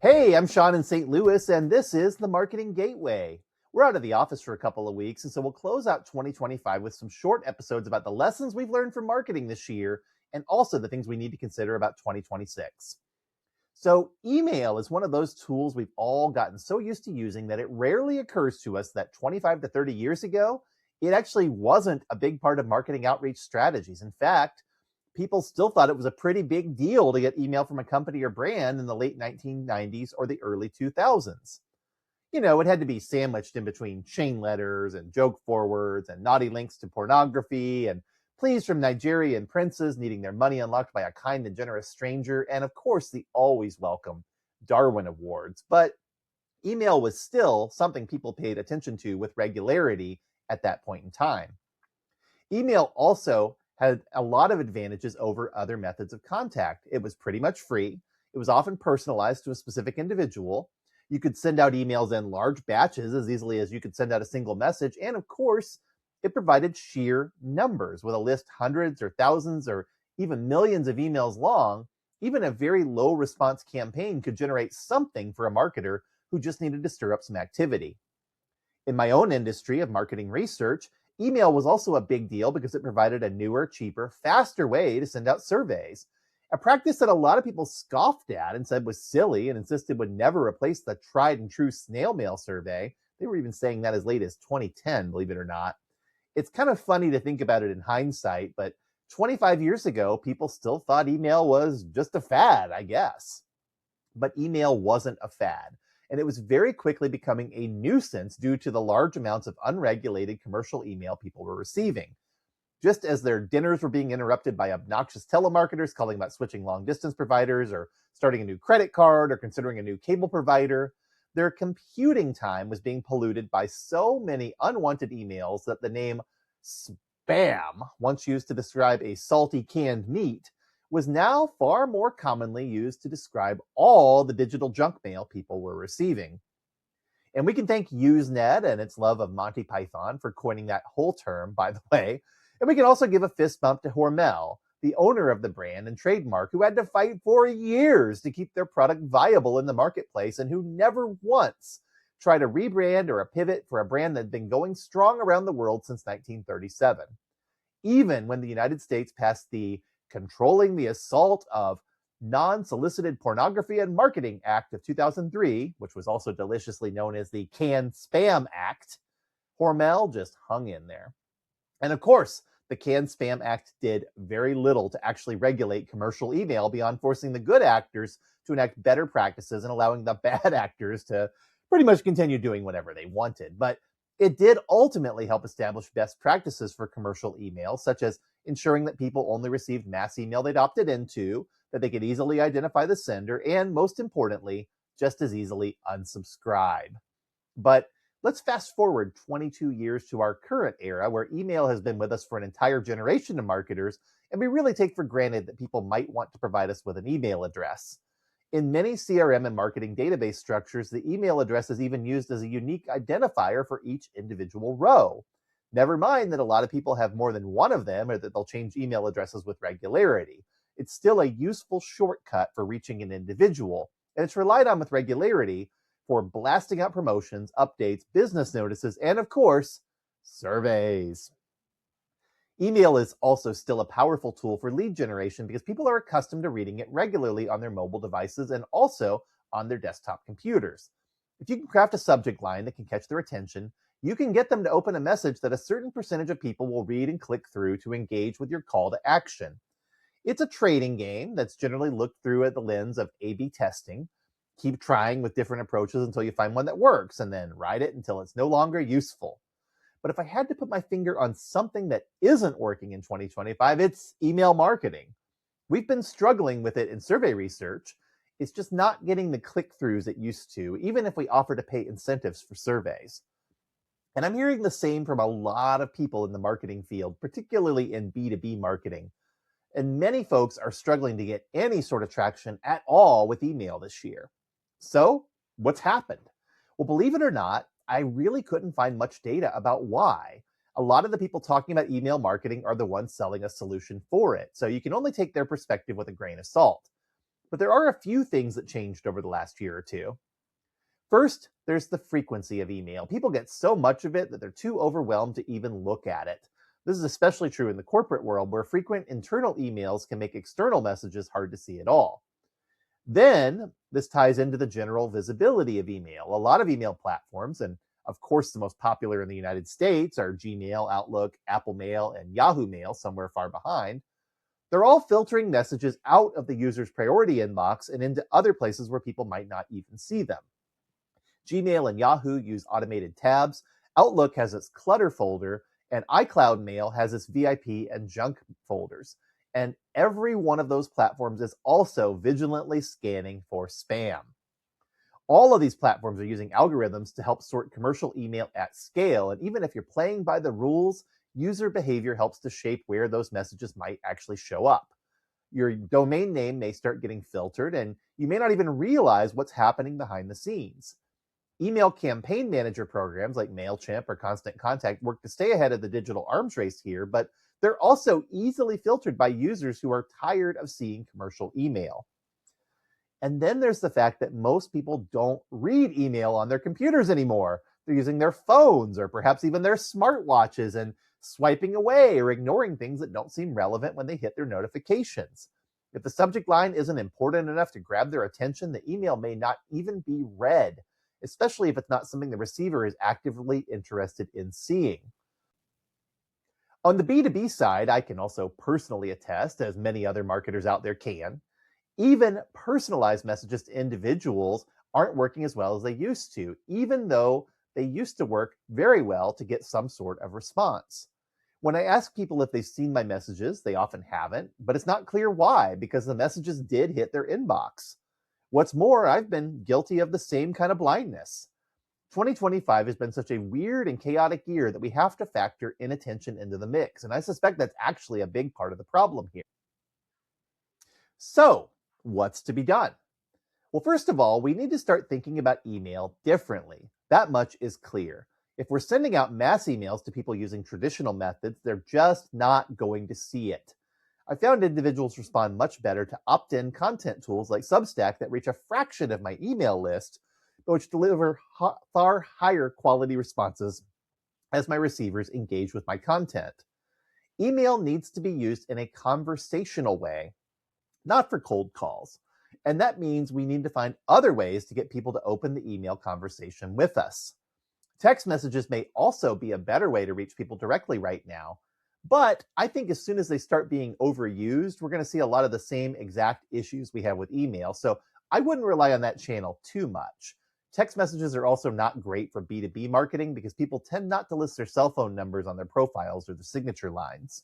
Hey, I'm Sean in St. Louis, and this is the Marketing Gateway. We're out of the office for a couple of weeks, and so we'll close out 2025 with some short episodes about the lessons we've learned from marketing this year and also the things we need to consider about 2026. So, email is one of those tools we've all gotten so used to using that it rarely occurs to us that 25 to 30 years ago, it actually wasn't a big part of marketing outreach strategies. In fact, people still thought it was a pretty big deal to get email from a company or brand in the late 1990s or the early 2000s. It had to be sandwiched in between chain letters and joke forwards and naughty links to pornography and pleas from Nigerian princes needing their money unlocked by a kind and generous stranger, and of course, the always welcome Darwin Awards. But email was still something people paid attention to with regularity at that point in time. Email also had a lot of advantages over other methods of contact. It was pretty much free. It was often personalized to a specific individual. You could send out emails in large batches as easily as you could send out a single message. And of course, it provided sheer numbers with a list hundreds or thousands or even millions of emails long. Even a very low response campaign could generate something for a marketer who just needed to stir up some activity. In my own industry of marketing research, email was also a big deal because it provided a newer, cheaper, faster way to send out surveys. A practice that a lot of people scoffed at and said was silly and insisted would never replace the tried and true snail mail survey. They were even saying that as late as 2010, believe it or not. It's kind of funny to think about it in hindsight, but 25 years ago, people still thought email was just a fad, I guess. But email wasn't a fad, and it was very quickly becoming a nuisance due to the large amounts of unregulated commercial email people were receiving. Just as their dinners were being interrupted by obnoxious telemarketers calling about switching long distance providers or starting a new credit card or considering a new cable provider, their computing time was being polluted by so many unwanted emails that the name spam, once used to describe a salty canned meat, was now far more commonly used to describe all the digital junk mail people were receiving. And we can thank Usenet and its love of Monty Python for coining that whole term, by the way. And we can also give a fist bump to Hormel, the owner of the brand and trademark, who had to fight for years to keep their product viable in the marketplace and who never once tried a rebrand or a pivot for a brand that had been going strong around the world since 1937. Even when the United States passed the Controlling the Assault of Non-Solicited Pornography and Marketing Act of 2003, which was also deliciously known as the Canned Spam Act, Hormel just hung in there. And of course, the Canned Spam Act did very little to actually regulate commercial email beyond forcing the good actors to enact better practices and allowing the bad actors to pretty much continue doing whatever they wanted. But it did ultimately help establish best practices for commercial email, such as ensuring that people only received mass email they'd opted into, that they could easily identify the sender, and most importantly, just as easily unsubscribe. But let's fast forward 22 years to our current era where email has been with us for an entire generation of marketers, and we really take for granted that people might want to provide us with an email address. In many CRM and marketing database structures, the email address is even used as a unique identifier for each individual row. Never mind that a lot of people have more than one of them or that they'll change email addresses with regularity. It's still a useful shortcut for reaching an individual, and it's relied on with regularity for blasting out promotions, updates, business notices, and of course, surveys. Email is also still a powerful tool for lead generation because people are accustomed to reading it regularly on their mobile devices and also on their desktop computers. If you can craft a subject line that can catch their attention, you can get them to open a message that a certain percentage of people will read and click through to engage with your call to action. It's a trading game that's generally looked through at the lens of A/B testing. Keep trying with different approaches until you find one that works, and then ride it until it's no longer useful. But if I had to put my finger on something that isn't working in 2025, it's email marketing. We've been struggling with it in survey research. It's just not getting the click-throughs it used to, even if we offer to pay incentives for surveys. And I'm hearing the same from a lot of people in the marketing field, particularly in B2B marketing. And many folks are struggling to get any sort of traction at all with email this year. So, what's happened? Well, believe it or not, I really couldn't find much data about why. A lot of the people talking about email marketing are the ones selling a solution for it, so you can only take their perspective with a grain of salt. But there are a few things that changed over the last year or two. First, there's the frequency of email. People get so much of it that they're too overwhelmed to even look at it. This is especially true in the corporate world, where frequent internal emails can make external messages hard to see at all. Then, this ties into the general visibility of email. A lot of email platforms, and of course, the most popular in the United States are Gmail, Outlook, Apple Mail, and Yahoo Mail, somewhere far behind. They're all filtering messages out of the user's priority inbox and into other places where people might not even see them. Gmail and Yahoo use automated tabs, Outlook has its clutter folder, and iCloud Mail has its VIP and junk folders. And every one of those platforms is also vigilantly scanning for spam. All of these platforms are using algorithms to help sort commercial email at scale. And even if you're playing by the rules, user behavior helps to shape where those messages might actually show up. Your domain name may start getting filtered, and you may not even realize what's happening behind the scenes. Email campaign manager programs like MailChimp or Constant Contact work to stay ahead of the digital arms race here, but they're also easily filtered by users who are tired of seeing commercial email. And then there's the fact that most people don't read email on their computers anymore. They're using their phones or perhaps even their smartwatches and swiping away or ignoring things that don't seem relevant when they hit their notifications. If the subject line isn't important enough to grab their attention, the email may not even be read, especially if it's not something the receiver is actively interested in seeing. On the B2B side, I can also personally attest, as many other marketers out there can, even personalized messages to individuals aren't working as well as they used to, even though they used to work very well to get some sort of response. When I ask people if they've seen my messages, they often haven't, but it's not clear why, because the messages did hit their inbox. What's more, I've been guilty of the same kind of blindness. 2025 has been such a weird and chaotic year that we have to factor inattention into the mix, and I suspect that's actually a big part of the problem here. So, what's to be done? Well, first of all, we need to start thinking about email differently. That much is clear. If we're sending out mass emails to people using traditional methods, they're just not going to see it. I found individuals respond much better to opt-in content tools like Substack that reach a fraction of my email list, but which deliver far higher quality responses as my receivers engage with my content. Email needs to be used in a conversational way, not for cold calls. And that means we need to find other ways to get people to open the email conversation with us. Text messages may also be a better way to reach people directly right now, but I think as soon as they start being overused, we're going to see a lot of the same exact issues we have with email. So I wouldn't rely on that channel too much. Text messages are also not great for B2B marketing because people tend not to list their cell phone numbers on their profiles or their signature lines.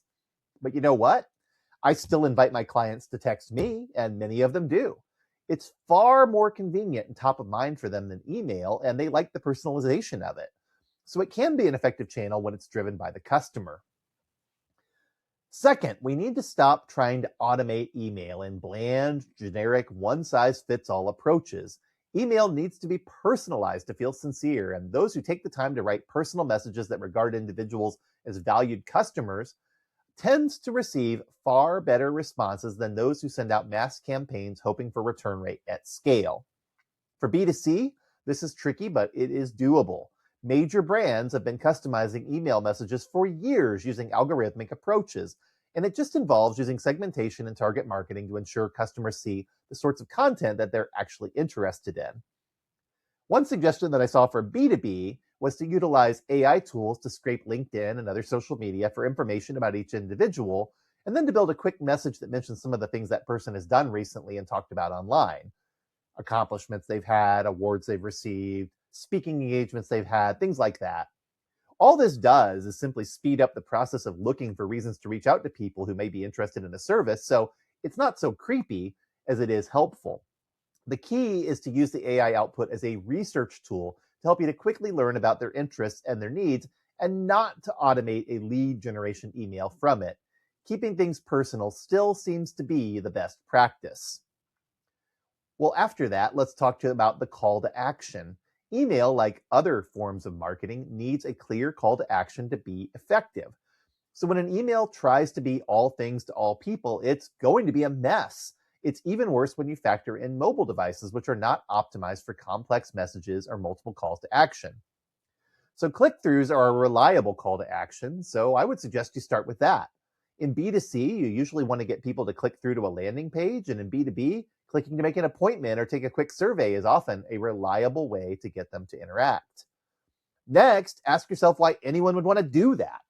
But you know what? I still invite my clients to text me, and many of them do. It's far more convenient and top of mind for them than email, and they like the personalization of it. So it can be an effective channel when it's driven by the customer. Second, we need to stop trying to automate email in bland, generic, one-size-fits-all approaches. Email needs to be personalized to feel sincere, and those who take the time to write personal messages that regard individuals as valued customers tends to receive far better responses than those who send out mass campaigns hoping for return rate at scale. For B2C, this is tricky, but it is doable. Major brands have been customizing email messages for years using algorithmic approaches, and it just involves using segmentation and target marketing to ensure customers see the sorts of content that they're actually interested in. One suggestion that I saw for B2B was to utilize AI tools to scrape LinkedIn and other social media for information about each individual, and then to build a quick message that mentions some of the things that person has done recently and talked about online. Accomplishments they've had, awards they've received, speaking engagements they've had, things like that. All this does is simply speed up the process of looking for reasons to reach out to people who may be interested in a service, so it's not so creepy as it is helpful. The key is to use the AI output as a research tool to help you to quickly learn about their interests and their needs, and not to automate a lead generation email from it. Keeping things personal still seems to be the best practice. Well, after that, let's talk about the call to action. Email, like other forms of marketing, needs a clear call to action to be effective. So when an email tries to be all things to all people, it's going to be a mess. It's even worse when you factor in mobile devices, which are not optimized for complex messages or multiple calls to action. So click-throughs are a reliable call to action, so I would suggest you start with that. In B2C, you usually want to get people to click through to a landing page, and in B2B, clicking to make an appointment or take a quick survey is often a reliable way to get them to interact. Next, ask yourself why anyone would want to do that.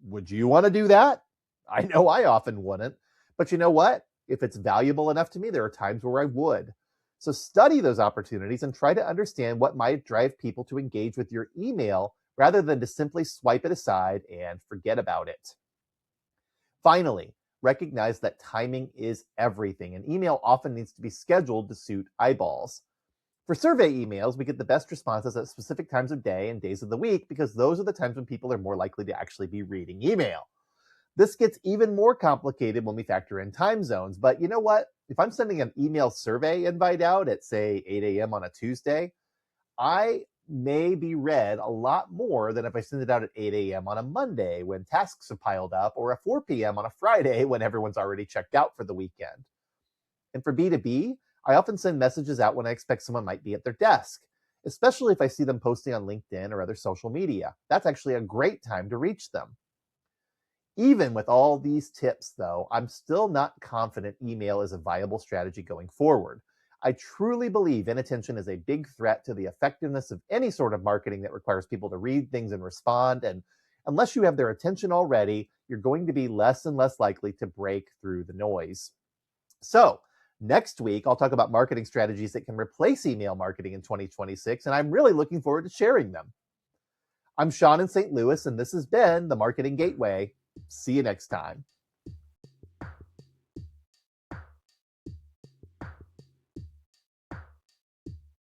Would you want to do that? I know I often wouldn't, but you know what? If it's valuable enough to me, there are times where I would. So study those opportunities and try to understand what might drive people to engage with your email rather than to simply swipe it aside and forget about it. Finally, recognize that timing is everything, and email often needs to be scheduled to suit eyeballs. For survey emails, we get the best responses at specific times of day and days of the week because those are the times when people are more likely to actually be reading email. This gets even more complicated when we factor in time zones, but you know what? If I'm sending an email survey invite out at, say, 8 a.m. on a Tuesday, I may be read a lot more than if I send it out at 8 a.m. on a Monday when tasks have piled up, or at 4 p.m. on a Friday when everyone's already checked out for the weekend. And for B2B, I often send messages out when I expect someone might be at their desk, especially if I see them posting on LinkedIn or other social media. That's actually a great time to reach them. Even with all these tips, though, I'm still not confident email is a viable strategy going forward. I truly believe inattention is a big threat to the effectiveness of any sort of marketing that requires people to read things and respond. And unless you have their attention already, you're going to be less and less likely to break through the noise. So, next week, I'll talk about marketing strategies that can replace email marketing in 2026, and I'm really looking forward to sharing them. I'm Sean in St. Louis, and this has been the Marketing Gateway. See you next time.